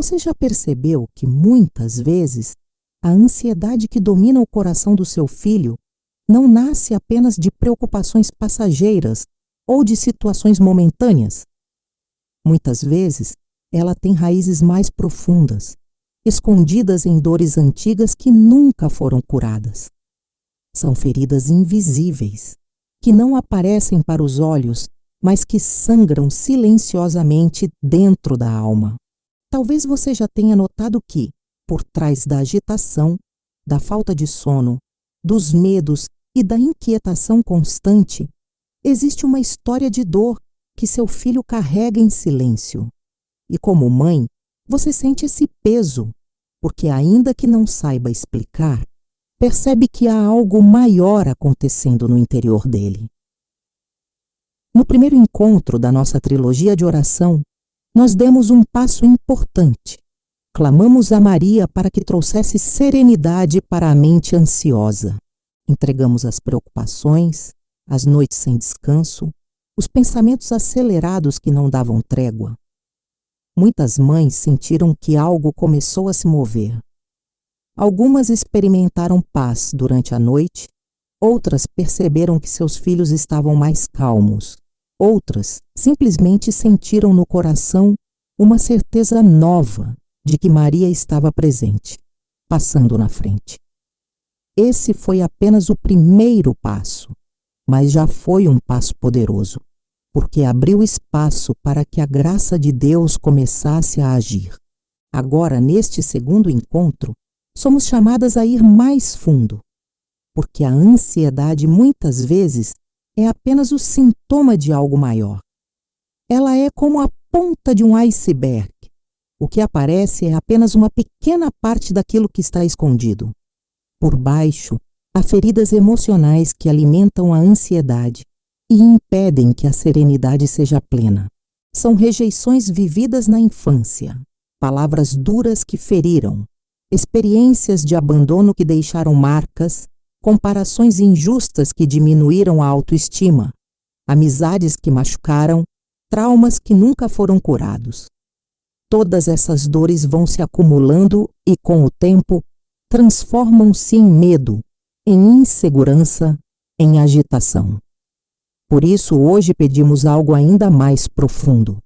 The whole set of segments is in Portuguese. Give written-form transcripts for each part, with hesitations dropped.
Você já percebeu que muitas vezes a ansiedade que domina o coração do seu filho não nasce apenas de preocupações passageiras ou de situações momentâneas? Muitas vezes ela tem raízes mais profundas, escondidas em dores antigas que nunca foram curadas. São feridas invisíveis, que não aparecem para os olhos, mas que sangram silenciosamente dentro da alma. Talvez você já tenha notado que, por trás da agitação, da falta de sono, dos medos e da inquietação constante, existe uma história de dor que seu filho carrega em silêncio. E como mãe, você sente esse peso, porque ainda que não saiba explicar, percebe que há algo maior acontecendo no interior dele. No primeiro encontro da nossa trilogia de oração, nós demos um passo importante. Clamamos a Maria para que trouxesse serenidade para a mente ansiosa. Entregamos as preocupações, as noites sem descanso, os pensamentos acelerados que não davam trégua. Muitas mães sentiram que algo começou a se mover. Algumas experimentaram paz durante a noite, outras perceberam que seus filhos estavam mais calmos. Outras simplesmente sentiram no coração uma certeza nova de que Maria estava presente, passando na frente. Esse foi apenas o primeiro passo, mas já foi um passo poderoso, porque abriu espaço para que a graça de Deus começasse a agir. Agora, neste segundo encontro, somos chamadas a ir mais fundo, porque a ansiedade muitas vezes é apenas o sintoma de algo maior. Ela é como a ponta de um iceberg. O que aparece é apenas uma pequena parte daquilo que está escondido. Por baixo, há feridas emocionais que alimentam a ansiedade e impedem que a serenidade seja plena. São rejeições vividas na infância, palavras duras que feriram, experiências de abandono que deixaram marcas, comparações injustas que diminuíram a autoestima, amizades que machucaram, traumas que nunca foram curados. Todas essas dores vão se acumulando e, com o tempo, transformam-se em medo, em insegurança, em agitação. Por isso, hoje pedimos algo ainda mais profundo: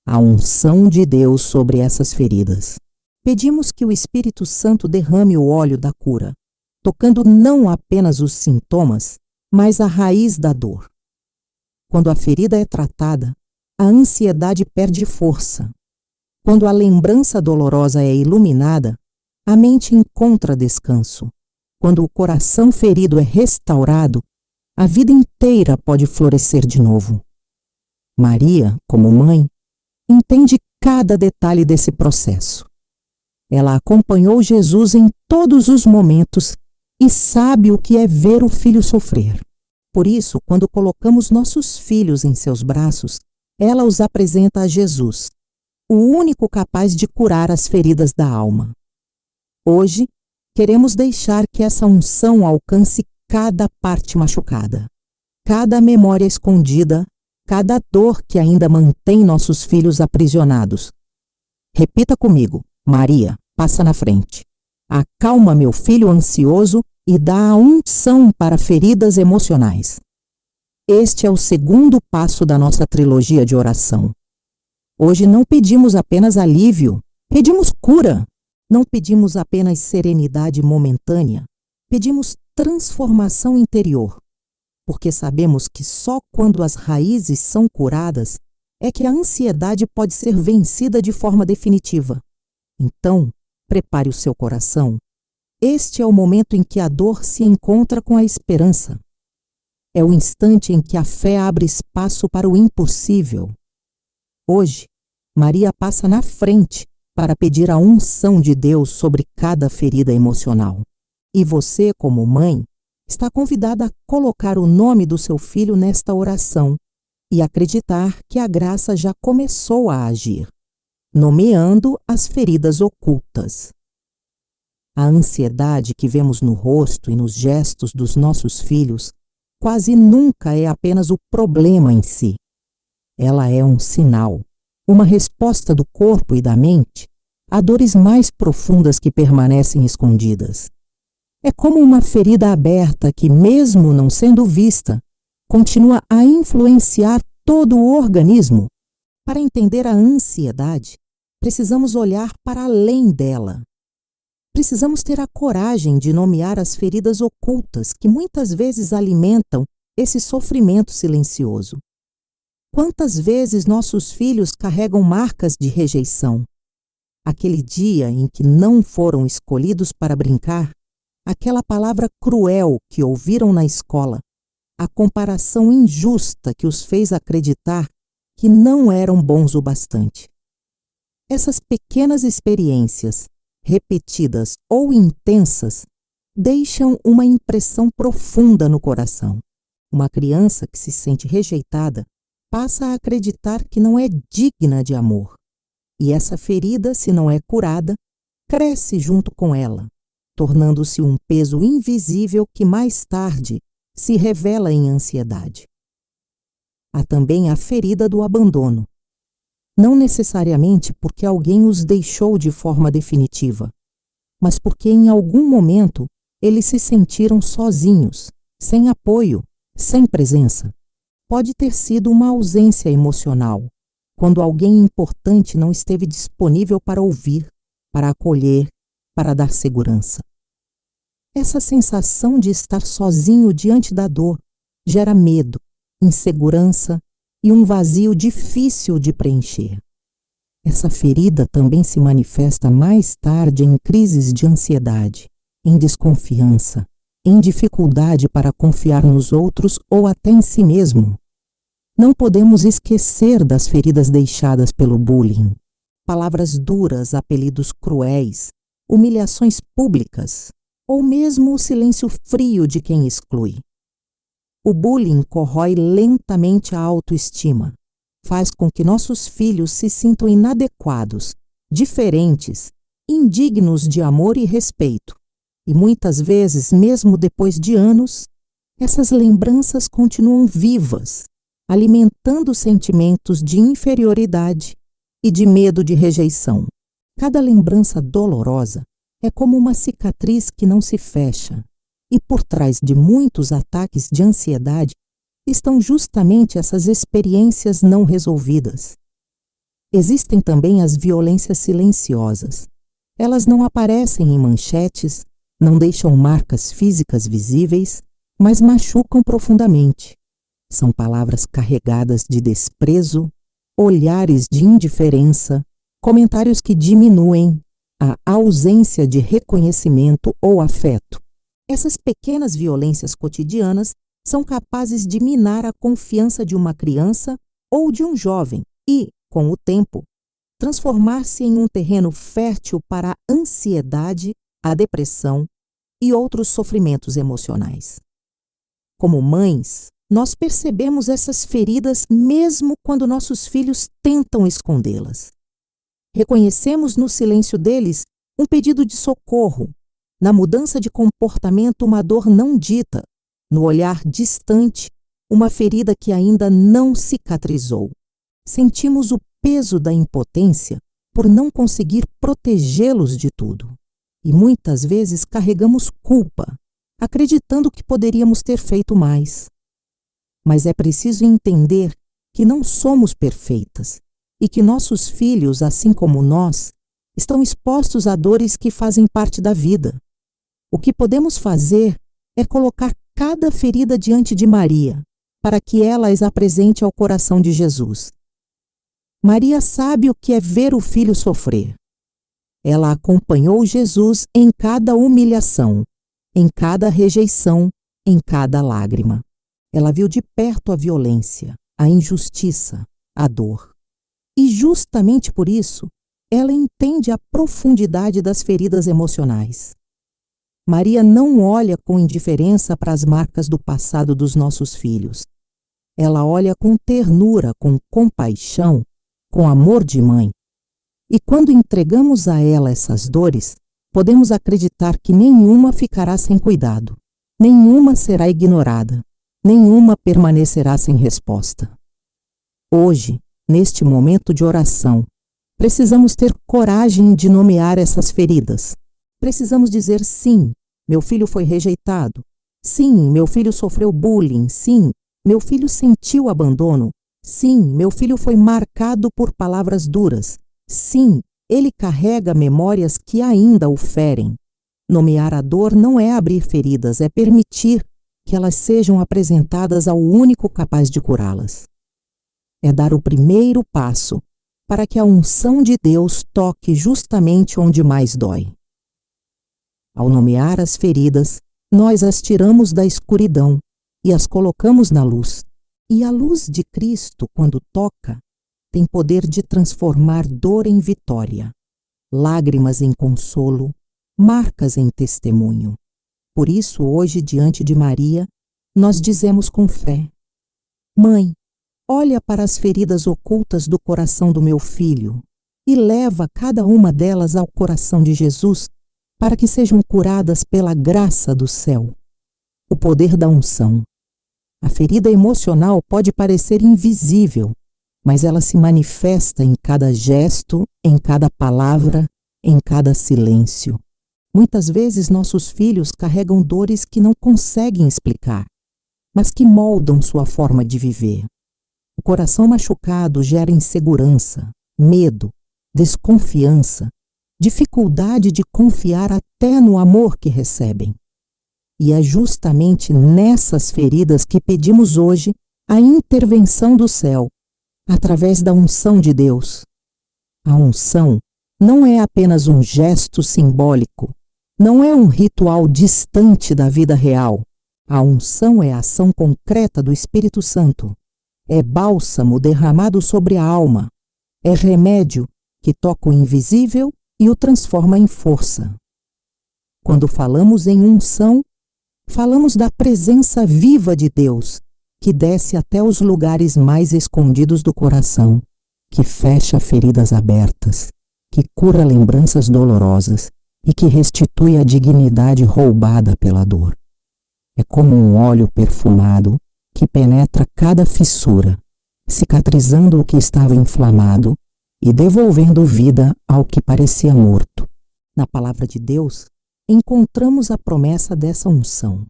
a unção de Deus sobre essas feridas. Pedimos que o Espírito Santo derrame o óleo da cura, tocando não apenas os sintomas, mas a raiz da dor. Quando a ferida é tratada, a ansiedade perde força. Quando a lembrança dolorosa é iluminada, a mente encontra descanso. Quando o coração ferido é restaurado, a vida inteira pode florescer de novo. Maria, como mãe, entende cada detalhe desse processo. Ela acompanhou Jesus em todos os momentos e sabe o que é ver o filho sofrer. Por isso, quando colocamos nossos filhos em seus braços, ela os apresenta a Jesus, o único capaz de curar as feridas da alma. Hoje, queremos deixar que essa unção alcance cada parte machucada, cada memória escondida, cada dor que ainda mantém nossos filhos aprisionados. Repita comigo: Maria, passa na frente. Acalma meu filho ansioso e dá a unção para feridas emocionais. Este é o segundo passo da nossa trilogia de oração. Hoje não pedimos apenas alívio, pedimos cura. Não pedimos apenas serenidade momentânea, pedimos transformação interior, porque sabemos que só quando as raízes são curadas é que a ansiedade pode ser vencida de forma definitiva. Então, prepare o seu coração. Este é o momento em que a dor se encontra com a esperança. É o instante em que a fé abre espaço para o impossível. Hoje, Maria passa na frente para pedir a unção de Deus sobre cada ferida emocional. E você, como mãe, está convidada a colocar o nome do seu filho nesta oração e acreditar que a graça já começou a agir, nomeando as feridas ocultas. A ansiedade que vemos no rosto e nos gestos dos nossos filhos quase nunca é apenas o problema em si. Ela é um sinal, uma resposta do corpo e da mente há dores mais profundas que permanecem escondidas. É como uma ferida aberta que, mesmo não sendo vista, continua a influenciar todo o organismo. Para entender a ansiedade, precisamos olhar para além dela. Precisamos ter a coragem de nomear as feridas ocultas que muitas vezes alimentam esse sofrimento silencioso. Quantas vezes nossos filhos carregam marcas de rejeição? Aquele dia em que não foram escolhidos para brincar, aquela palavra cruel que ouviram na escola, a comparação injusta que os fez acreditar que não eram bons o bastante. Essas pequenas experiências, repetidas ou intensas, deixam uma impressão profunda no coração. Uma criança que se sente rejeitada passa a acreditar que não é digna de amor. E essa ferida, se não é curada, cresce junto com ela, tornando-se um peso invisível que mais tarde se revela em ansiedade. Há também a ferida do abandono. Não necessariamente porque alguém os deixou de forma definitiva, mas porque em algum momento eles se sentiram sozinhos, sem apoio, sem presença. Pode ter sido uma ausência emocional, quando alguém importante não esteve disponível para ouvir, para acolher, para dar segurança. Essa sensação de estar sozinho diante da dor gera medo, insegurança e um vazio difícil de preencher. Essa ferida também se manifesta mais tarde em crises de ansiedade, em desconfiança, em dificuldade para confiar nos outros ou até em si mesmo. Não podemos esquecer das feridas deixadas pelo bullying. Palavras duras, apelidos cruéis, humilhações públicas, ou mesmo o silêncio frio de quem exclui. O bullying corrói lentamente a autoestima, faz com que nossos filhos se sintam inadequados, diferentes, indignos de amor e respeito. E muitas vezes, mesmo depois de anos, essas lembranças continuam vivas, alimentando sentimentos de inferioridade e de medo de rejeição. Cada lembrança dolorosa é como uma cicatriz que não se fecha, e por trás de muitos ataques de ansiedade estão justamente essas experiências não resolvidas. Existem também as violências silenciosas. Elas não aparecem em manchetes, não deixam marcas físicas visíveis, mas machucam profundamente. São palavras carregadas de desprezo, olhares de indiferença, comentários que diminuem, a ausência de reconhecimento ou afeto. Essas pequenas violências cotidianas são capazes de minar a confiança de uma criança ou de um jovem e, com o tempo, transformar-se em um terreno fértil para a ansiedade, a depressão e outros sofrimentos emocionais. Como mães, nós percebemos essas feridas mesmo quando nossos filhos tentam escondê-las. Reconhecemos no silêncio deles um pedido de socorro, na mudança de comportamento uma dor não dita, no olhar distante uma ferida que ainda não cicatrizou. Sentimos o peso da impotência por não conseguir protegê-los de tudo. E muitas vezes carregamos culpa, acreditando que poderíamos ter feito mais. Mas é preciso entender que não somos perfeitas e que nossos filhos, assim como nós, estão expostos a dores que fazem parte da vida. O que podemos fazer é colocar cada ferida diante de Maria, para que ela as apresente ao coração de Jesus. Maria sabe o que é ver o filho sofrer. Ela acompanhou Jesus em cada humilhação, em cada rejeição, em cada lágrima. Ela viu de perto a violência, a injustiça, a dor. E justamente por isso, ela entende a profundidade das feridas emocionais. Maria não olha com indiferença para as marcas do passado dos nossos filhos. Ela olha com ternura, com compaixão, com amor de mãe. E quando entregamos a ela essas dores, podemos acreditar que nenhuma ficará sem cuidado, nenhuma será ignorada, nenhuma permanecerá sem resposta. Hoje, neste momento de oração, Precisamos ter coragem de nomear essas feridas. Precisamos dizer sim, meu filho foi rejeitado. Sim, meu filho sofreu bullying. Sim, meu filho sentiu abandono. Sim, meu filho foi marcado por palavras duras. Sim, ele carrega memórias que ainda o ferem. Nomear a dor não é abrir feridas, é permitir que elas sejam apresentadas ao único capaz de curá-las. É dar o primeiro passo para que a unção de Deus toque justamente onde mais dói. Ao nomear as feridas, nós as tiramos da escuridão e as colocamos na luz. E a luz de Cristo, quando toca, tem poder de transformar dor em vitória, lágrimas em consolo, marcas em testemunho. Por isso, hoje, diante de Maria, nós dizemos com fé: Mãe, olha para as feridas ocultas do coração do meu filho e leva cada uma delas ao coração de Jesus para que sejam curadas pela graça do céu. O poder da unção. A ferida emocional pode parecer invisível, mas ela se manifesta em cada gesto, em cada palavra, em cada silêncio. Muitas vezes nossos filhos carregam dores que não conseguem explicar, mas que moldam sua forma de viver. O coração machucado gera insegurança, medo, desconfiança, dificuldade de confiar até no amor que recebem. E é justamente nessas feridas que pedimos hoje a intervenção do céu, através da unção de Deus. A unção não é apenas um gesto simbólico, não é um ritual distante da vida real. A unção é a ação concreta do Espírito Santo. É bálsamo derramado sobre a alma. É remédio que toca o invisível e o transforma em força. Quando falamos em unção, falamos da presença viva de Deus, que desce até os lugares mais escondidos do coração, que fecha feridas abertas, que cura lembranças dolorosas e que restitui a dignidade roubada pela dor. É como um óleo perfumado que penetra cada fissura, cicatrizando o que estava inflamado e devolvendo vida ao que parecia morto. Na palavra de Deus, encontramos a promessa dessa unção.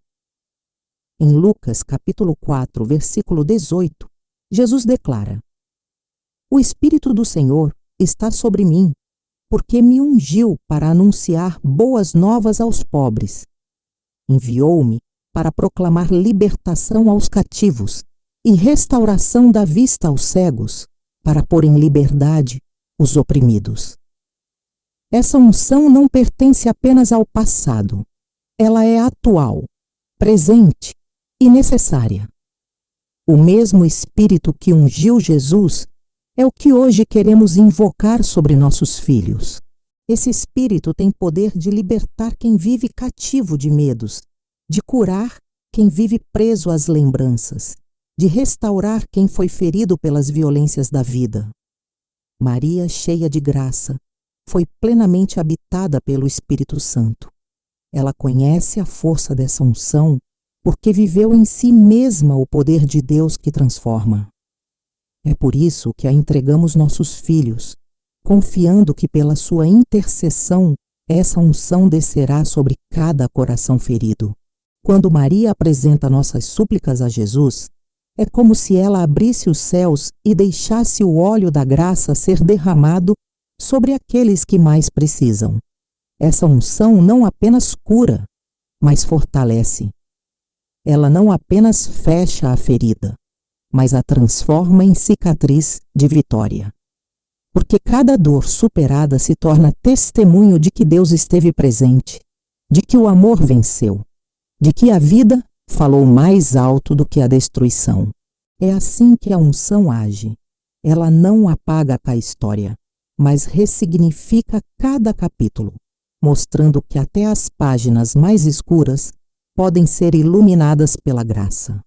Em Lucas, capítulo 4, versículo 18, Jesus declara: O Espírito do Senhor está sobre mim, porque me ungiu para anunciar boas novas aos pobres. Enviou-me para proclamar libertação aos cativos e restauração da vista aos cegos, para pôr em liberdade os oprimidos. Essa unção não pertence apenas ao passado. Ela é atual, presente e necessária. O mesmo Espírito que ungiu Jesus é o que hoje queremos invocar sobre nossos filhos. Esse Espírito tem poder de libertar quem vive cativo de medos, de curar quem vive preso às lembranças, de restaurar quem foi ferido pelas violências da vida. Maria, cheia de graça, foi plenamente habitada pelo Espírito Santo. Ela conhece a força dessa unção porque viveu em si mesma o poder de Deus que transforma. É por isso que a entregamos nossos filhos, confiando que pela sua intercessão essa unção descerá sobre cada coração ferido. Quando Maria apresenta nossas súplicas a Jesus, é como se ela abrisse os céus e deixasse o óleo da graça ser derramado sobre aqueles que mais precisam. Essa unção não apenas cura, mas fortalece. Ela não apenas fecha a ferida, mas a transforma em cicatriz de vitória. Porque cada dor superada se torna testemunho de que Deus esteve presente, de que o amor venceu, de que a vida falou mais alto do que a destruição. É assim que a unção age. Ela não apaga a história, mas ressignifica cada capítulo, mostrando que até as páginas mais escuras podem ser iluminadas pela graça.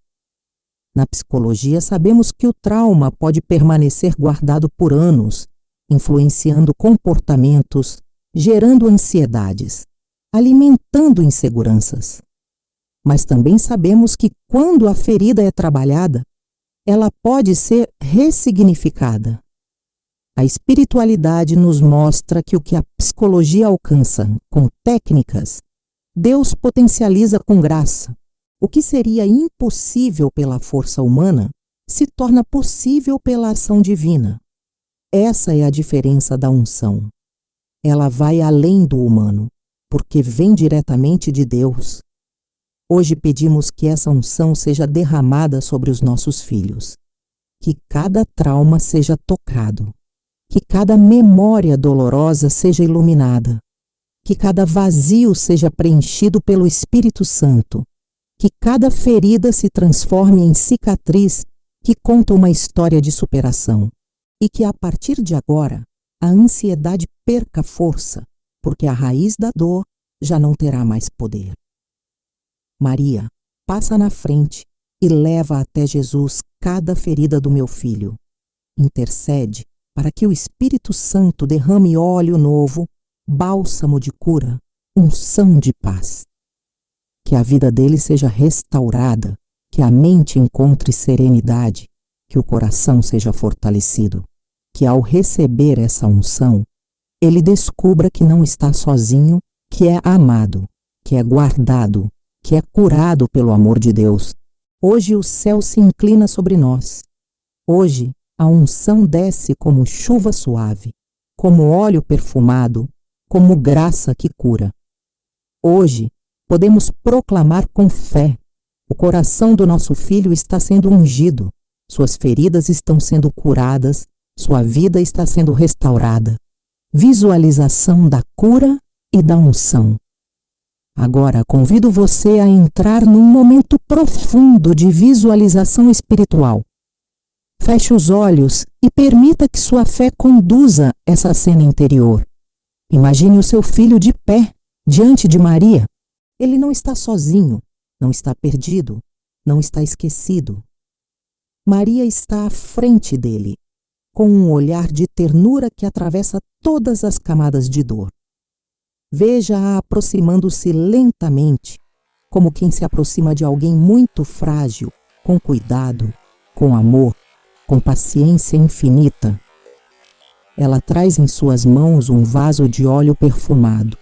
Na psicologia, sabemos que o trauma pode permanecer guardado por anos, influenciando comportamentos, gerando ansiedades, alimentando inseguranças. Mas também sabemos que quando a ferida é trabalhada, ela pode ser ressignificada. A espiritualidade nos mostra que o que a psicologia alcança com técnicas, Deus potencializa com graça. O que seria impossível pela força humana se torna possível pela ação divina. Essa é a diferença da unção. Ela vai além do humano, porque vem diretamente de Deus. Hoje pedimos que essa unção seja derramada sobre os nossos filhos, que cada trauma seja tocado, que cada memória dolorosa seja iluminada, que cada vazio seja preenchido pelo Espírito Santo, que cada ferida se transforme em cicatriz que conta uma história de superação, e que a partir de agora a ansiedade perca força, porque a raiz da dor já não terá mais poder. Maria, passa na frente e leva até Jesus cada ferida do meu filho. Intercede para que o Espírito Santo derrame óleo novo, bálsamo de cura, unção de paz. Que a vida dele seja restaurada, que a mente encontre serenidade, que o coração seja fortalecido, que ao receber essa unção, ele descubra que não está sozinho, que é amado, que é guardado, que é curado pelo amor de Deus. Hoje o céu se inclina sobre nós. Hoje a unção desce como chuva suave, como óleo perfumado, como graça que cura. Hoje podemos proclamar com fé: o coração do nosso filho está sendo ungido, suas feridas estão sendo curadas, sua vida está sendo restaurada. Visualização da cura e da unção. Agora convido você a entrar num momento profundo de visualização espiritual. Feche os olhos e permita que sua fé conduza essa cena interior. Imagine o seu filho de pé, diante de Maria. Ele não está sozinho, não está perdido, não está esquecido. Maria está à frente dele, com um olhar de ternura que atravessa todas as camadas de dor. Veja-a aproximando-se lentamente, como quem se aproxima de alguém muito frágil, com cuidado, com amor, com paciência infinita. Ela traz em suas mãos um vaso de óleo perfumado,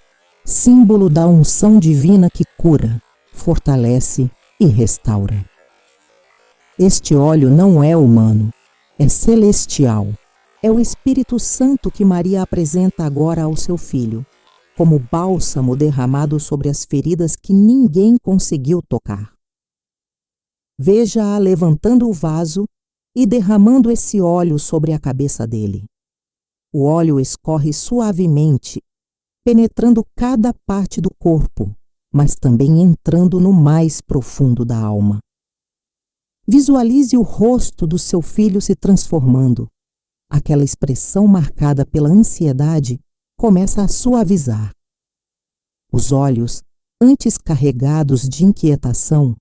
símbolo da unção divina que cura, fortalece e restaura. Este óleo não é humano, é celestial. É o Espírito Santo que Maria apresenta agora ao seu filho, como bálsamo derramado sobre as feridas que ninguém conseguiu tocar. Veja-a levantando o vaso e derramando esse óleo sobre a cabeça dele. O óleo escorre suavemente, penetrando cada parte do corpo, mas também entrando no mais profundo da alma. Visualize o rosto do seu filho se transformando. Aquela expressão marcada pela ansiedade começa a suavizar. Os olhos, antes carregados de inquietação,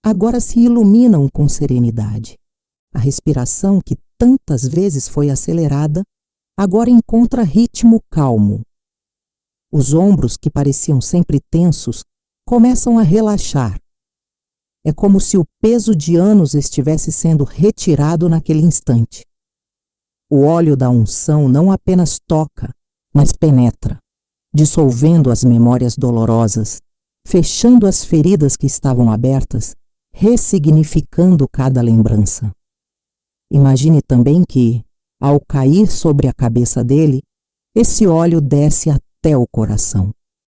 agora se iluminam com serenidade. A respiração, que tantas vezes foi acelerada, agora encontra ritmo calmo. Os ombros, que pareciam sempre tensos, começam a relaxar. É como se o peso de anos estivesse sendo retirado naquele instante. O óleo da unção não apenas toca, mas penetra, dissolvendo as memórias dolorosas, fechando as feridas que estavam abertas, ressignificando cada lembrança. Imagine também que, ao cair sobre a cabeça dele, esse óleo desce até o coração.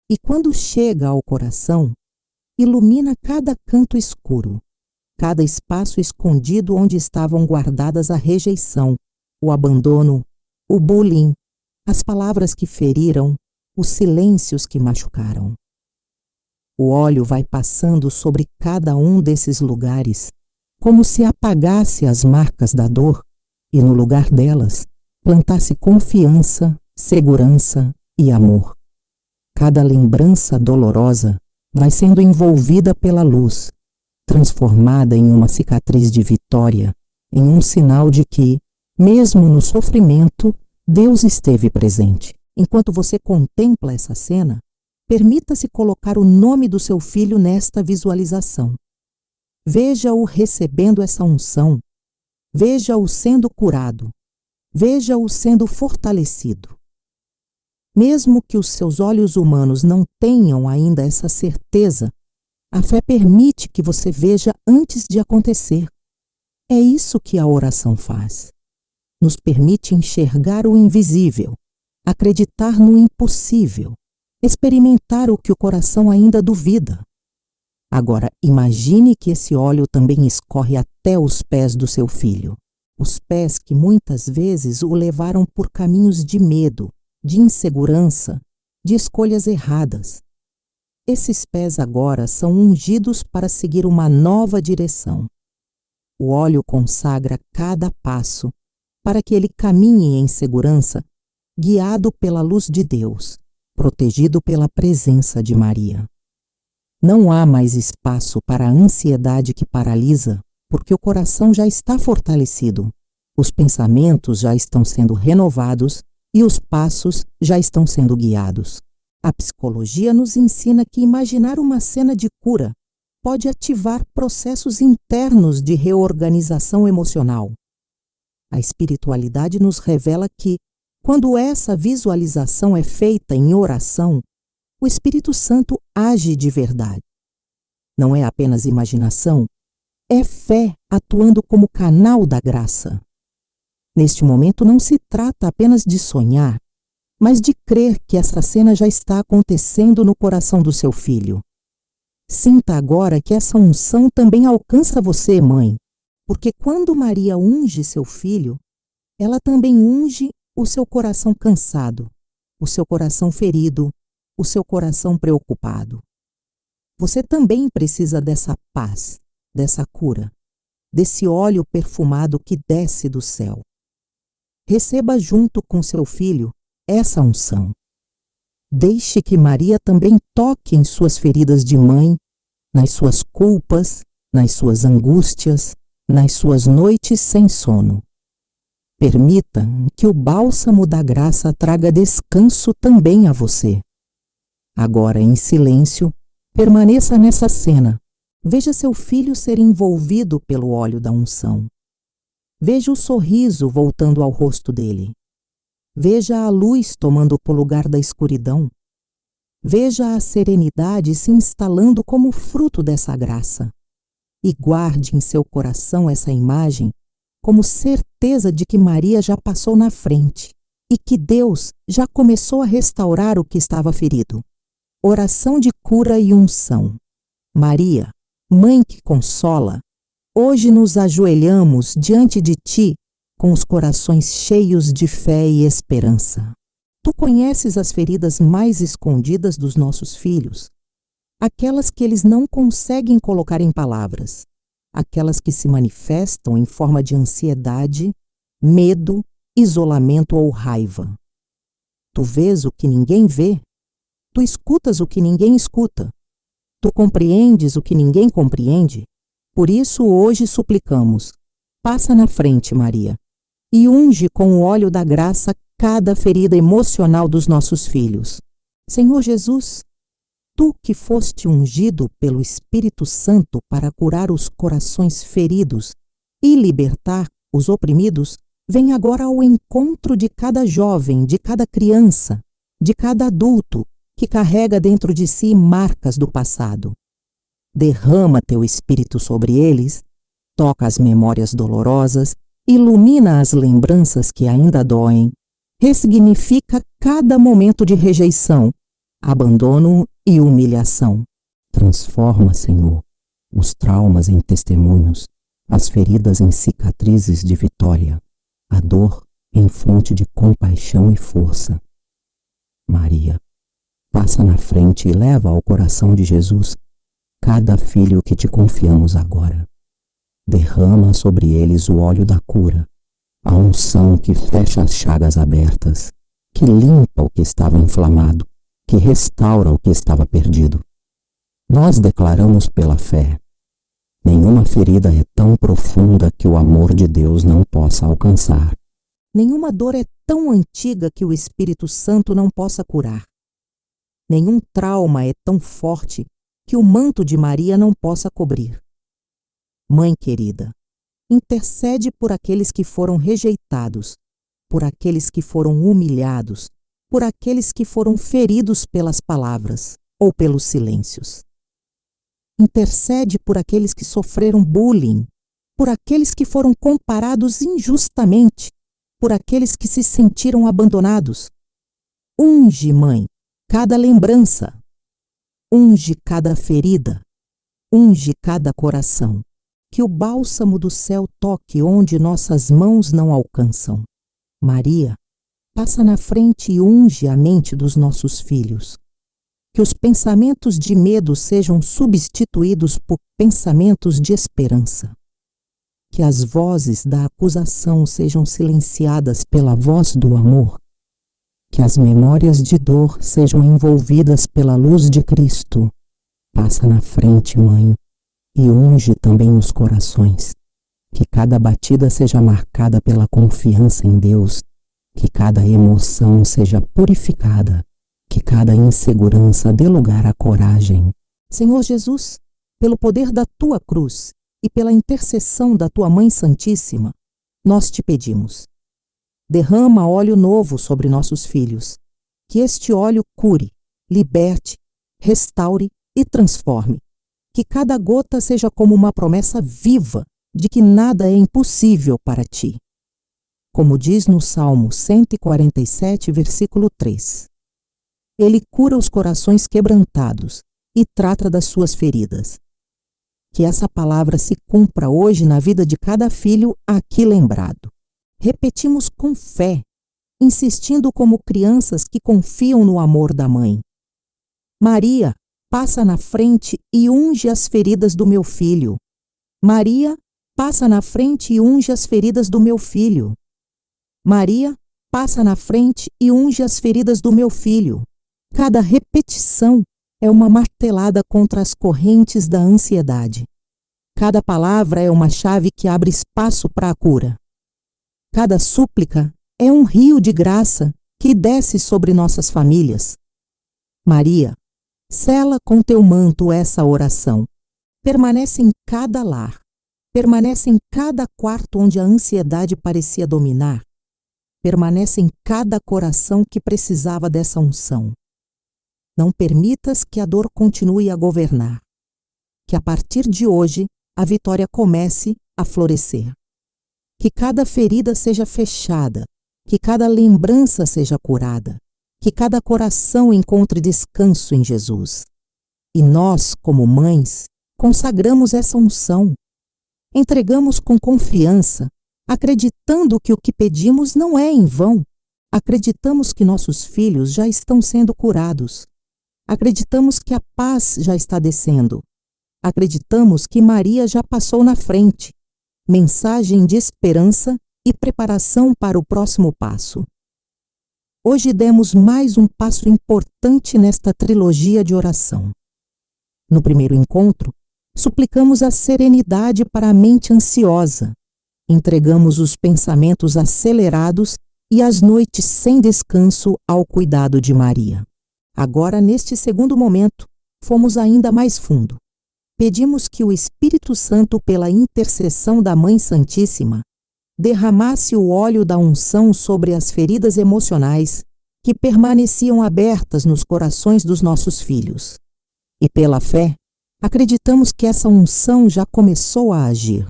E quando chega ao coração, ilumina cada canto escuro, cada espaço escondido onde estavam guardadas a rejeição, o abandono, o bullying, as palavras que feriram, os silêncios que machucaram. O óleo vai passando sobre cada um desses lugares, como se apagasse as marcas da dor e, no lugar delas, plantasse confiança, segurança e amor. Cada lembrança dolorosa vai sendo envolvida pela luz, transformada em uma cicatriz de vitória, em um sinal de que, mesmo no sofrimento, Deus esteve presente. Enquanto você contempla essa cena, permita-se colocar o nome do seu filho nesta visualização. Veja-o recebendo essa unção. Veja-o sendo curado. Veja-o sendo fortalecido. Mesmo que os seus olhos humanos não tenham ainda essa certeza, a fé permite que você veja antes de acontecer. É isso que a oração faz. Nos permite enxergar o invisível, acreditar no impossível, experimentar o que o coração ainda duvida. Agora, imagine que esse óleo também escorre até os pés do seu filho. Os pés que muitas vezes o levaram por caminhos de medo, de insegurança, de escolhas erradas. Esses pés agora são ungidos para seguir uma nova direção. O óleo consagra cada passo para que ele caminhe em segurança, guiado pela luz de Deus, protegido pela presença de Maria. Não há mais espaço para a ansiedade que paralisa, porque o coração já está fortalecido, os pensamentos já estão sendo renovados e os passos já estão sendo guiados. A psicologia nos ensina que imaginar uma cena de cura pode ativar processos internos de reorganização emocional. A espiritualidade nos revela que, quando essa visualização é feita em oração, o Espírito Santo age de verdade. Não é apenas imaginação, é fé atuando como canal da graça. Neste momento não se trata apenas de sonhar, mas de crer que essa cena já está acontecendo no coração do seu filho. Sinta agora que essa unção também alcança você, mãe, porque quando Maria unge seu filho, ela também unge o seu coração cansado, o seu coração ferido, o seu coração preocupado. Você também precisa dessa paz, dessa cura, desse óleo perfumado que desce do céu. Receba junto com seu filho essa unção. Deixe que Maria também toque em suas feridas de mãe, nas suas culpas, nas suas angústias, nas suas noites sem sono. Permita que o bálsamo da graça traga descanso também a você. Agora, em silêncio, permaneça nessa cena. Veja seu filho ser envolvido pelo óleo da unção. Veja o sorriso voltando ao rosto dele. Veja a luz tomando o lugar da escuridão. Veja a serenidade se instalando como fruto dessa graça. E guarde em seu coração essa imagem como certeza de que Maria já passou na frente e que Deus já começou a restaurar o que estava ferido. Oração de cura e unção. Maria, Mãe que consola, hoje nos ajoelhamos diante de Ti com os corações cheios de fé e esperança. Tu conheces as feridas mais escondidas dos nossos filhos, aquelas que eles não conseguem colocar em palavras, aquelas que se manifestam em forma de ansiedade, medo, isolamento ou raiva. Tu vês o que ninguém vê, tu escutas o que ninguém escuta, tu compreendes o que ninguém compreende. Por isso hoje suplicamos, passa na frente, Maria, e unge com o óleo da graça cada ferida emocional dos nossos filhos. Senhor Jesus, Tu que foste ungido pelo Espírito Santo para curar os corações feridos e libertar os oprimidos, vem agora ao encontro de cada jovem, de cada criança, de cada adulto que carrega dentro de si marcas do passado. Derrama Teu Espírito sobre eles, toca as memórias dolorosas, ilumina as lembranças que ainda doem, ressignifica cada momento de rejeição, abandono e humilhação. Transforma, Senhor, os traumas em testemunhos, as feridas em cicatrizes de vitória, a dor em fonte de compaixão e força. Maria, passa na frente e leva ao coração de Jesus cada filho que Te confiamos agora. Derrama sobre eles o óleo da cura, a unção que fecha as chagas abertas, que limpa o que estava inflamado, que restaura o que estava perdido. Nós declaramos pela fé: nenhuma ferida é tão profunda que o amor de Deus não possa alcançar. Nenhuma dor é tão antiga que o Espírito Santo não possa curar. Nenhum trauma é tão forte que o manto de Maria não possa cobrir. Mãe querida, intercede por aqueles que foram rejeitados, por aqueles que foram humilhados, por aqueles que foram feridos pelas palavras ou pelos silêncios. Intercede por aqueles que sofreram bullying, por aqueles que foram comparados injustamente, por aqueles que se sentiram abandonados. Unge, Mãe, cada lembrança. Unge cada ferida. Unge cada coração. Que o bálsamo do céu toque onde nossas mãos não alcançam. Maria, passa na frente e unge a mente dos nossos filhos. Que os pensamentos de medo sejam substituídos por pensamentos de esperança. Que as vozes da acusação sejam silenciadas pela voz do amor. Que as memórias de dor sejam envolvidas pela luz de Cristo. Passa na frente, Mãe, e unge também os corações. Que cada batida seja marcada pela confiança em Deus. Que cada emoção seja purificada. Que cada insegurança dê lugar à coragem. Senhor Jesus, pelo poder da Tua cruz e pela intercessão da Tua Mãe Santíssima, nós te pedimos. Derrama óleo novo sobre nossos filhos. Que este óleo cure, liberte, restaure e transforme. Que cada gota seja como uma promessa viva de que nada é impossível para ti. Como diz no Salmo 147, versículo 3. Ele cura os corações quebrantados e trata das suas feridas. Que essa palavra se cumpra hoje na vida de cada filho aqui lembrado. Repetimos com fé, insistindo como crianças que confiam no amor da mãe. Maria, passa na frente e unge as feridas do meu filho. Maria, passa na frente e unge as feridas do meu filho. Maria, passa na frente e unge as feridas do meu filho. Cada repetição é uma martelada contra as correntes da ansiedade. Cada palavra é uma chave que abre espaço para a cura. Cada súplica é um rio de graça que desce sobre nossas famílias. Maria, sela com teu manto essa oração. Permanece em cada lar. Permanece em cada quarto onde a ansiedade parecia dominar. Permanece em cada coração que precisava dessa unção. Não permitas que a dor continue a governar. Que a partir de hoje a vitória comece a florescer. Que cada ferida seja fechada, que cada lembrança seja curada, que cada coração encontre descanso em Jesus. E nós, como mães, consagramos essa unção. Entregamos com confiança, acreditando que o que pedimos não é em vão. Acreditamos que nossos filhos já estão sendo curados. Acreditamos que a paz já está descendo. Acreditamos que Maria já passou na frente. Mensagem de esperança e preparação para o próximo passo. Hoje demos mais um passo importante nesta trilogia de oração. No primeiro encontro, suplicamos a serenidade para a mente ansiosa. Entregamos os pensamentos acelerados e as noites sem descanso ao cuidado de Maria. Agora, neste segundo momento, fomos ainda mais fundo. Pedimos que o Espírito Santo, pela intercessão da Mãe Santíssima, derramasse o óleo da unção sobre as feridas emocionais que permaneciam abertas nos corações dos nossos filhos. E pela fé, acreditamos que essa unção já começou a agir.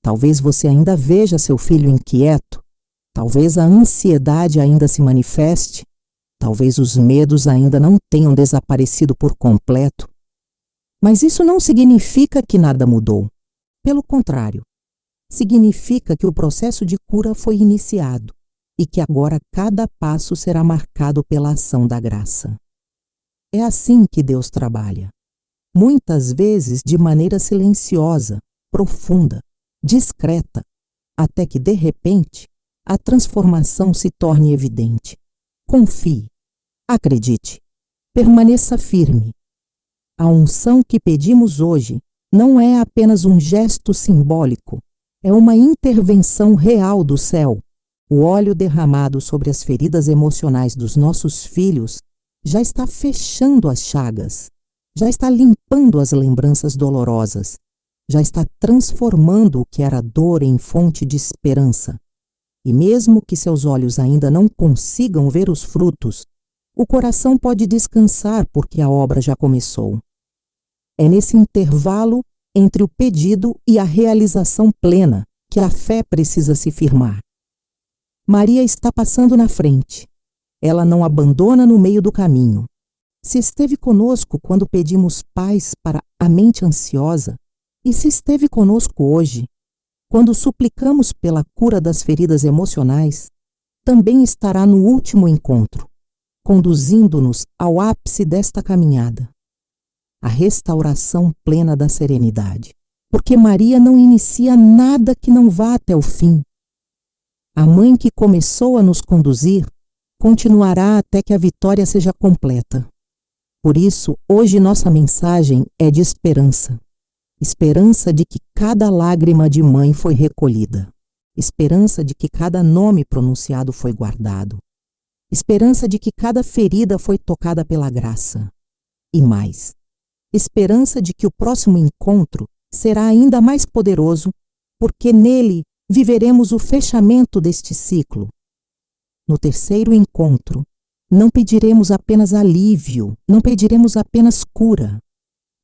Talvez você ainda veja seu filho inquieto, talvez a ansiedade ainda se manifeste, talvez os medos ainda não tenham desaparecido por completo. Mas isso não significa que nada mudou. Pelo contrário, significa que o processo de cura foi iniciado e que agora cada passo será marcado pela ação da graça. É assim que Deus trabalha. Muitas vezes de maneira silenciosa, profunda, discreta, até que, de repente, a transformação se torne evidente. Confie, acredite, permaneça firme. A unção que pedimos hoje não é apenas um gesto simbólico, é uma intervenção real do céu. O óleo derramado sobre as feridas emocionais dos nossos filhos já está fechando as chagas, já está limpando as lembranças dolorosas, já está transformando o que era dor em fonte de esperança. E mesmo que seus olhos ainda não consigam ver os frutos, o coração pode descansar porque a obra já começou. É nesse intervalo entre o pedido e a realização plena que a fé precisa se firmar. Maria está passando na frente. Ela não abandona no meio do caminho. Se esteve conosco quando pedimos paz para a mente ansiosa, e se esteve conosco hoje, quando suplicamos pela cura das feridas emocionais, também estará no último encontro, conduzindo-nos ao ápice desta caminhada, a restauração plena da serenidade. Porque Maria não inicia nada que não vá até o fim. A mãe que começou a nos conduzir continuará até que a vitória seja completa. Por isso, hoje nossa mensagem é de esperança. Esperança de que cada lágrima de mãe foi recolhida. Esperança de que cada nome pronunciado foi guardado. Esperança de que cada ferida foi tocada pela graça. E mais, esperança de que o próximo encontro será ainda mais poderoso, porque nele viveremos o fechamento deste ciclo. No terceiro encontro, não pediremos apenas alívio, não pediremos apenas cura,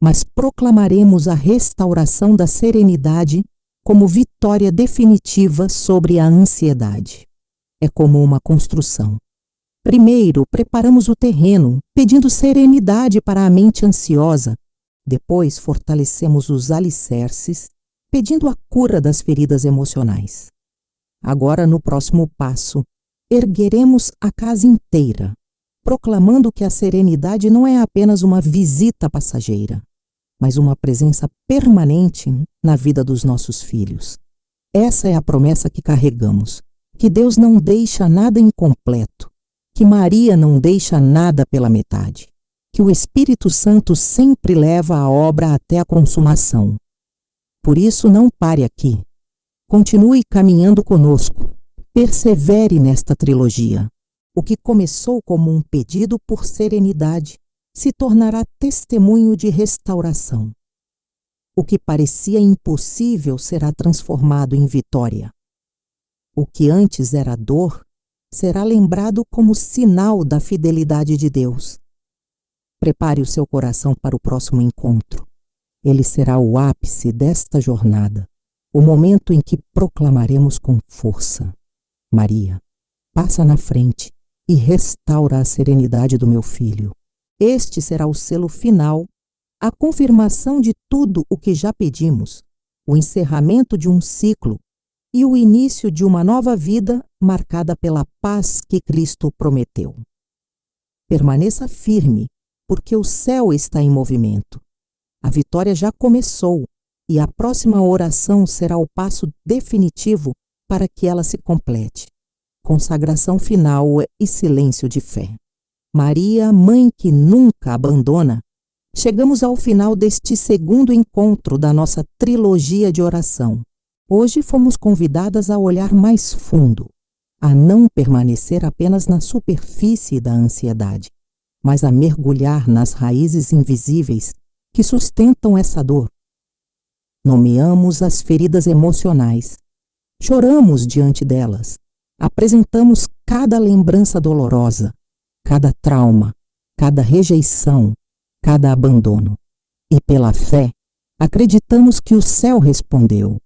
mas proclamaremos a restauração da serenidade como vitória definitiva sobre a ansiedade. É como uma construção. Primeiro, preparamos o terreno, pedindo serenidade para a mente ansiosa. Depois, fortalecemos os alicerces, pedindo a cura das feridas emocionais. Agora, no próximo passo, ergueremos a casa inteira, proclamando que a serenidade não é apenas uma visita passageira, mas uma presença permanente na vida dos nossos filhos. Essa é a promessa que carregamos, que Deus não deixa nada incompleto, que Maria não deixa nada pela metade, que o Espírito Santo sempre leva a obra até a consumação. Por isso, não pare aqui. Continue caminhando conosco. Persevere nesta trilogia. O que começou como um pedido por serenidade se tornará testemunho de restauração. O que parecia impossível será transformado em vitória. O que antes era dor será lembrado como sinal da fidelidade de Deus. Prepare o seu coração para o próximo encontro. Ele será o ápice desta jornada, o momento em que proclamaremos com força: Maria, passa na frente e restaura a serenidade do meu filho. Este será o selo final, a confirmação de tudo o que já pedimos, o encerramento de um ciclo e o início de uma nova vida marcada pela paz que Cristo prometeu. Permaneça firme, porque o céu está em movimento. A vitória já começou e a próxima oração será o passo definitivo para que ela se complete. Consagração final e silêncio de fé. Maria, mãe que nunca abandona, chegamos ao final deste segundo encontro da nossa trilogia de oração. Hoje fomos convidadas a olhar mais fundo, a não permanecer apenas na superfície da ansiedade, mas a mergulhar nas raízes invisíveis que sustentam essa dor. Nomeamos as feridas emocionais, choramos diante delas, apresentamos cada lembrança dolorosa, cada trauma, cada rejeição, cada abandono. E pela fé, acreditamos que o céu respondeu.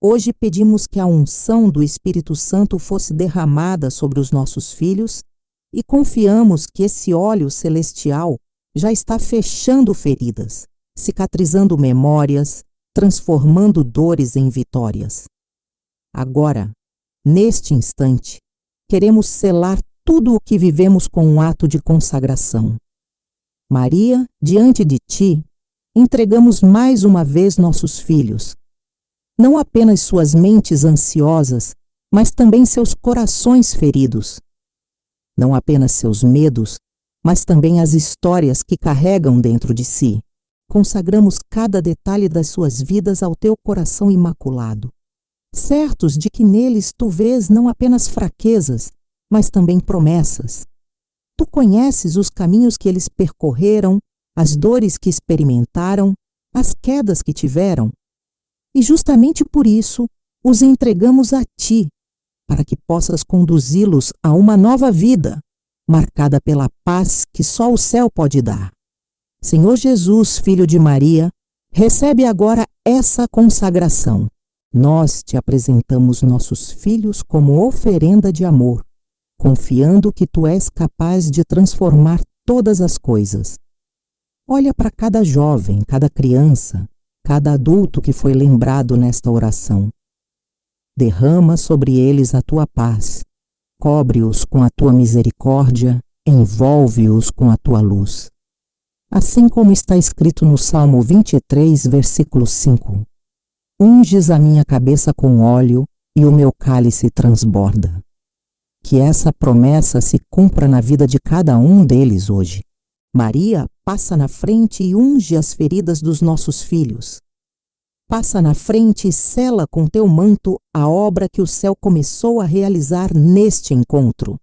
Hoje pedimos que a unção do Espírito Santo fosse derramada sobre os nossos filhos e confiamos que esse óleo celestial já está fechando feridas, cicatrizando memórias, transformando dores em vitórias. Agora, neste instante, queremos selar tudo o que vivemos com um ato de consagração. Maria, diante de ti, entregamos mais uma vez nossos filhos, não apenas suas mentes ansiosas, mas também seus corações feridos. Não apenas seus medos, mas também as histórias que carregam dentro de si. Consagramos cada detalhe das suas vidas ao teu coração imaculado, certos de que neles tu vês não apenas fraquezas, mas também promessas. Tu conheces os caminhos que eles percorreram, as dores que experimentaram, as quedas que tiveram. E justamente por isso os entregamos a ti, para que possas conduzi-los a uma nova vida, marcada pela paz que só o céu pode dar. Senhor Jesus, Filho de Maria, recebe agora essa consagração. Nós te apresentamos nossos filhos como oferenda de amor, confiando que tu és capaz de transformar todas as coisas. Olha para cada jovem, cada criança, cada adulto que foi lembrado nesta oração. Derrama sobre eles a tua paz, cobre-os com a tua misericórdia, envolve-os com a tua luz. Assim como está escrito no Salmo 23, versículo 5. Unges a minha cabeça com óleo e o meu cálice transborda. Que essa promessa se cumpra na vida de cada um deles hoje. Maria passa na frente e unge as feridas dos nossos filhos. Passa na frente e sela com teu manto a obra que o céu começou a realizar neste encontro.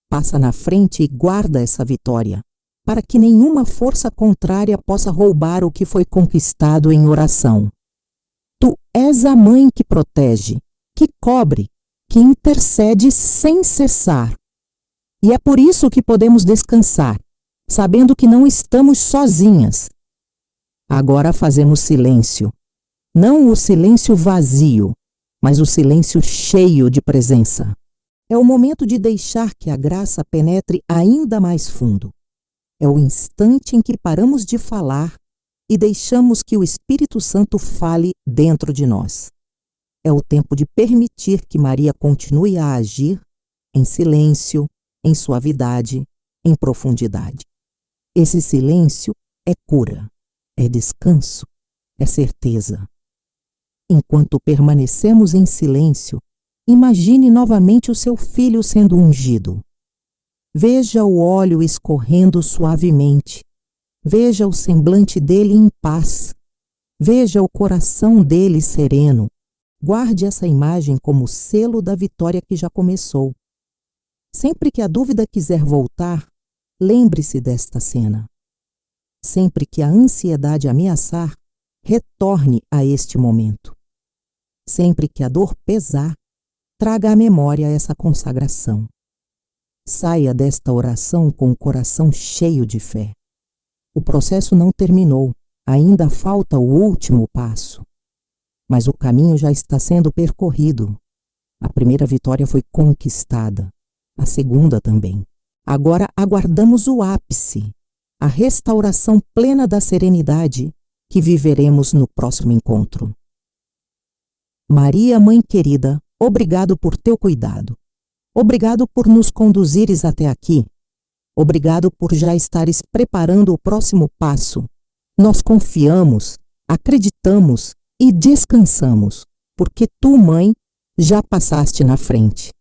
Passa na frente e guarda essa vitória, para que nenhuma força contrária possa roubar o que foi conquistado em oração. Tu és a mãe que protege, que cobre, que intercede sem cessar. E é por isso que podemos descansar, sabendo que não estamos sozinhas. Agora fazemos silêncio. Não o silêncio vazio, mas o silêncio cheio de presença. É o momento de deixar que a graça penetre ainda mais fundo. É o instante em que paramos de falar e deixamos que o Espírito Santo fale dentro de nós. É o tempo de permitir que Maria continue a agir em silêncio, em suavidade, em profundidade. Esse silêncio é cura, é descanso, é certeza. Enquanto permanecemos em silêncio, imagine novamente o seu filho sendo ungido. Veja o óleo escorrendo suavemente. Veja o semblante dele em paz. Veja o coração dele sereno. Guarde essa imagem como selo da vitória que já começou. Sempre que a dúvida quiser voltar, lembre-se desta cena. Sempre que a ansiedade ameaçar, retorne a este momento. Sempre que a dor pesar, traga à memória essa consagração. Saia desta oração com o coração cheio de fé. O processo não terminou, ainda falta o último passo. Mas o caminho já está sendo percorrido. A primeira vitória foi conquistada, a segunda também. Agora aguardamos o ápice, a restauração plena da serenidade que viveremos no próximo encontro. Maria, Mãe querida, obrigado por teu cuidado. Obrigado por nos conduzires até aqui. Obrigado por já estares preparando o próximo passo. Nós confiamos, acreditamos e descansamos, porque tu, Mãe, já passaste na frente.